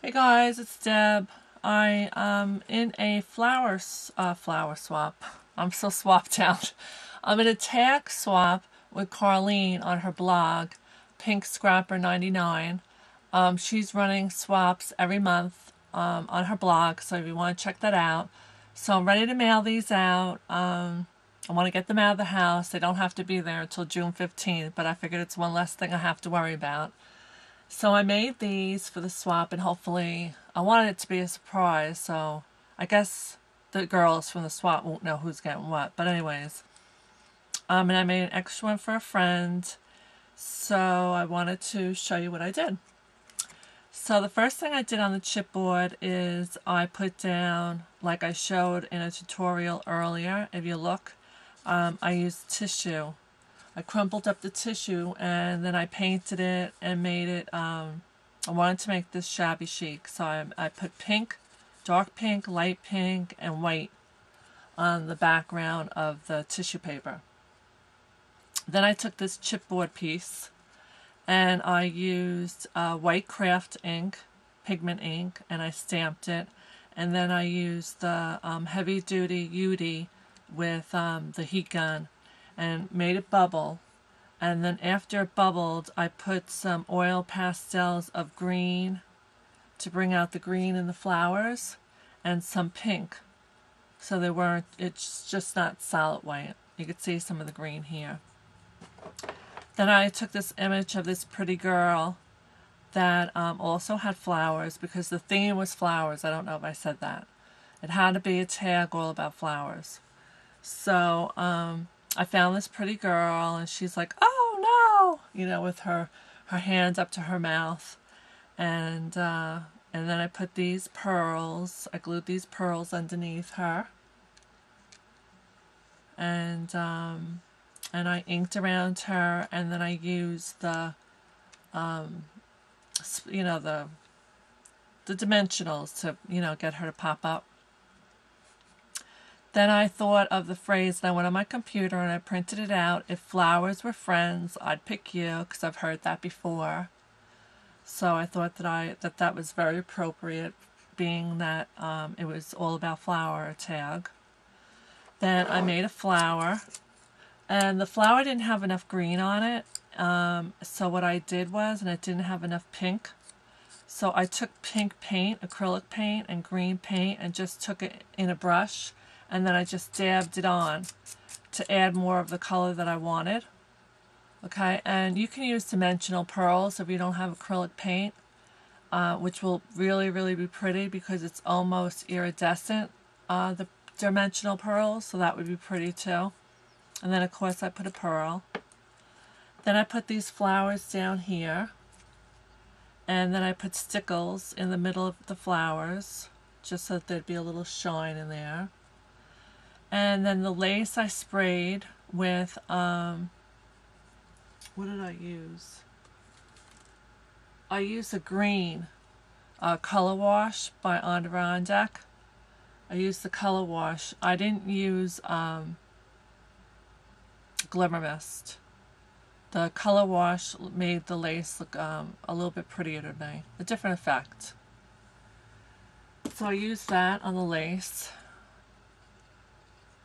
Hey guys, it's Deb. I am in a flower swap. I'm so swapped out. I'm in a tag swap with Carlene on her blog, Pink Scrapper 99. She's running swaps every month on her blog, so if you want to check that out. So I'm ready to mail these out. I want to get them out of the house. They don't have to be there until June 15th, but I figured it's one less thing I have to worry about. So I made these for the swap, and hopefully I wanted it to be a surprise, so I guess the girls from the swap won't know who's getting what. But anyways, and I made an extra one for a friend, so I wanted to show you what I did. So the first thing I did on the chipboard is I put down, like I showed in a tutorial earlier, if you look, I used tissue. I crumpled up the tissue and then I painted it and made it, I wanted to make this shabby chic. So I put pink, dark pink, light pink, and white on the background of the tissue paper. Then I took this chipboard piece and I used white craft ink, pigment ink, and I stamped it. And then I used the heavy duty UD with the heat gun and made it bubble. And then after it bubbled, I put some oil pastels of green to bring out the green in the flowers and some pink. So they weren't, it's just not solid white. You could see some of the green here. Then I took this image of this pretty girl that also had flowers, because the theme was flowers. I don't know if I said that. It had to be a tag all about flowers. So I found this pretty girl and she's like, oh no, with her hands up to her mouth. And then I put these pearls, I glued these pearls underneath her. And I inked around her, and then I used the the dimensionals to, get her to pop up. Then I thought of the phrase, and I went on my computer and I printed it out. If flowers were friends, I'd pick you, because I've heard that before. So I thought that that was very appropriate, being that it was all about flower tag. Then I made a flower, and the flower didn't have enough green on it. So what I did was, and it didn't have enough pink, so I took pink paint, acrylic paint, and green paint, and just took it in a brush, and then I just dabbed it on to add more of the color that I wanted. Okay, and you can use dimensional pearls if you don't have acrylic paint, which will really, really be pretty because it's almost iridescent, the dimensional pearls, so that would be pretty too. And then of course I put a pearl. Then I put these flowers down here, and then I put stickles in the middle of the flowers, just so that there'd be a little shine in there. And then the lace I sprayed with, what did I use? I used a green color wash by Adirondack. I used the color wash. I didn't use Glimmer Mist. The color wash made the lace look a little bit prettier to me, a different effect. So I used that on the lace.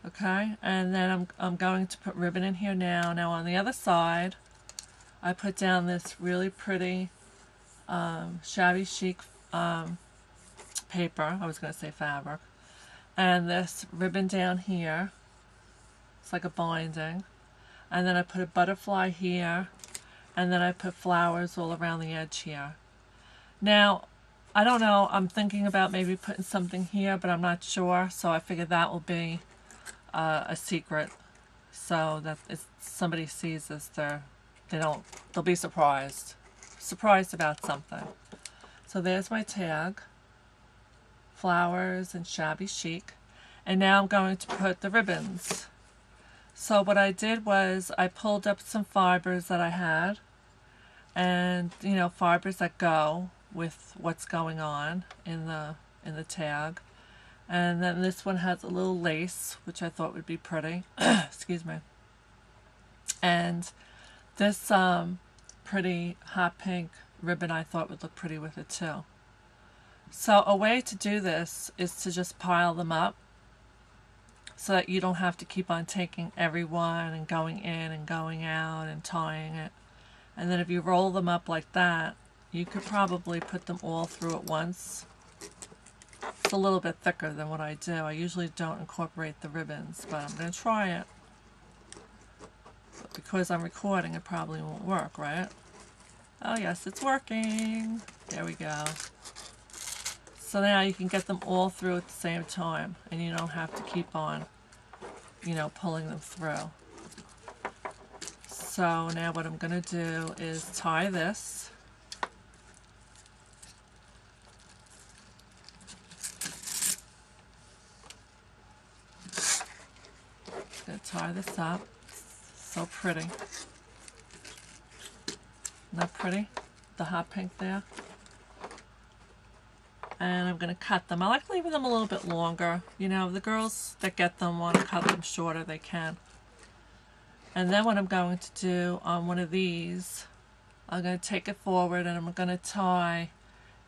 Okay, and then I'm going to put ribbon in here now. Now on the other side, I put down this really pretty shabby chic paper. I was going to say fabric. And this ribbon down here. It's like a binding. And then I put a butterfly here, and then I put flowers all around the edge here. Now, I don't know, I'm thinking about maybe putting something here, but I'm not sure, so I figured that will be a secret, so that if somebody sees this, they'll be surprised about something. So there's my tag, flowers and shabby chic, and now I'm going to put the ribbons. So what I did was I pulled up some fibers that I had, and fibers that go with what's going on in the tag. And then this one has a little lace, which I thought would be pretty. Excuse me. And this pretty hot pink ribbon I thought would look pretty with it too. So a way to do this is to just pile them up so that you don't have to keep on taking every one and going in and going out and tying it. And then if you roll them up like that, you could probably put them all through at once. It's a little bit thicker than what I do. I usually don't incorporate the ribbons, but I'm going to try it. But because I'm recording, it probably won't work, right? Oh yes, it's working. There we go. So now you can get them all through at the same time, and you don't have to keep on, you know, pulling them through. So now what I'm going to do is tie this. I'm going to tie this up. So pretty. Isn't that pretty? The hot pink there. And I'm going to cut them. I like leaving them a little bit longer. You know, the girls that get them want to cut them shorter, they can. And then what I'm going to do on one of these, I'm going to take it forward and I'm going to tie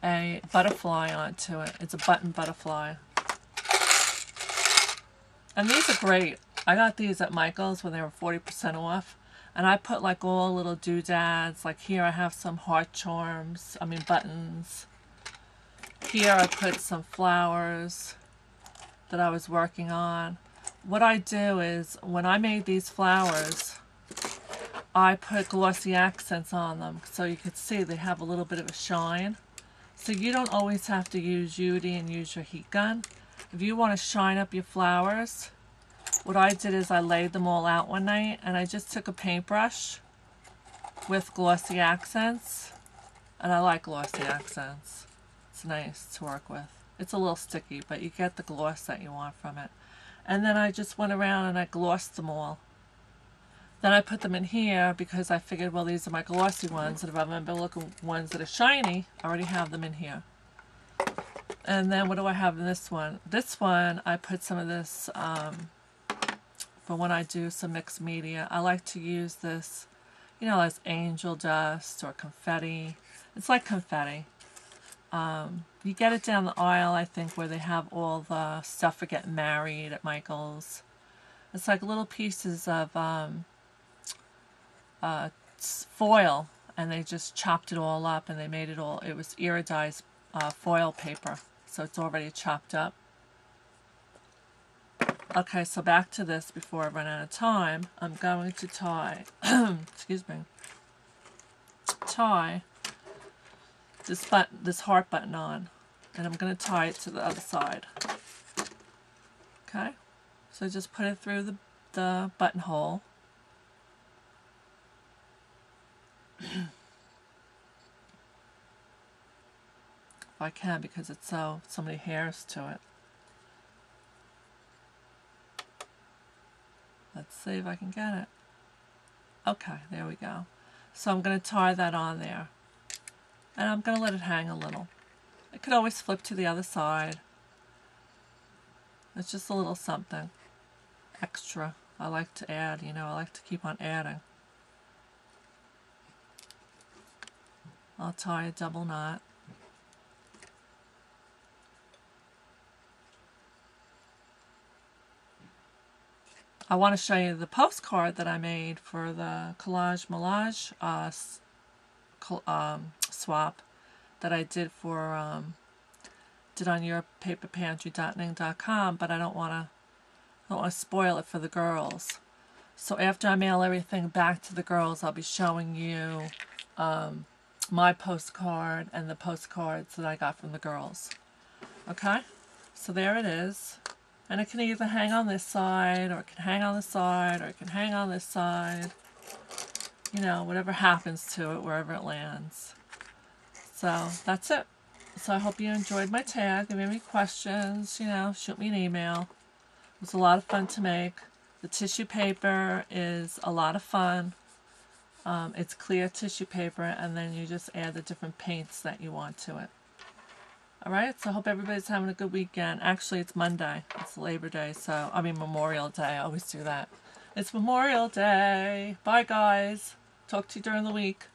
a butterfly onto it. It's a button butterfly. And these are great. I got these at Michael's when they were 40% off. And I put like all little doodads. Like here I have some heart charms, buttons. Here I put some flowers that I was working on. What I do is, when I made these flowers, I put glossy accents on them so you could see they have a little bit of a shine. So you don't always have to use UV and use your heat gun. If you want to shine up your flowers, what I did is I laid them all out one night and I just took a paintbrush with glossy accents. And I like glossy accents. It's nice to work with. It's a little sticky, but you get the gloss that you want from it. And then I just went around and I glossed them all. Then I put them in here because I figured, well, these are my glossy ones, and if I'm going to look at ones that are shiny, I already have them in here. And then what do I have in this one? This one, I put some of this for when I do some mixed media. I like to use this, you know, as angel dust or confetti. It's like confetti. You get it down the aisle, I think, where they have all the stuff for getting married at Michael's. It's like little pieces of foil, and they just chopped it all up, and they made it all, it was iridized foil paper, so it's already chopped up. Okay, so back to this before I run out of time. I'm going to tie, excuse me, tie this heart button on, and I'm going to tie it to the other side. Okay, so just put it through the buttonhole. If I can, because it's so many hairs to it. Let's see if I can get it. Okay, there we go. So I'm going to tie that on there. And I'm going to let it hang a little. It could always flip to the other side. It's just a little something extra I like to add, you know, I like to keep on adding. I'll tie a double knot. I want to show you the postcard that I made for the collage melange swap that I did for did on yourpaperpantry.ning.com, but I don't want to spoil it for the girls. So after I mail everything back to the girls, I'll be showing you my postcard and the postcards that I got from the girls. Okay, so there it is. And it can either hang on this side, or it can hang on this side, or it can hang on this side. You know, whatever happens to it, wherever it lands. So that's it. So I hope you enjoyed my tag. If you have any questions, you know, shoot me an email. It was a lot of fun to make. The tissue paper is a lot of fun. It's clear tissue paper, and then you just add the different paints that you want to it. Alright, so I hope everybody's having a good weekend. Actually, it's Monday. It's Labor Day, so, Memorial Day. I always do that. It's Memorial Day. Bye, guys. Talk to you during the week.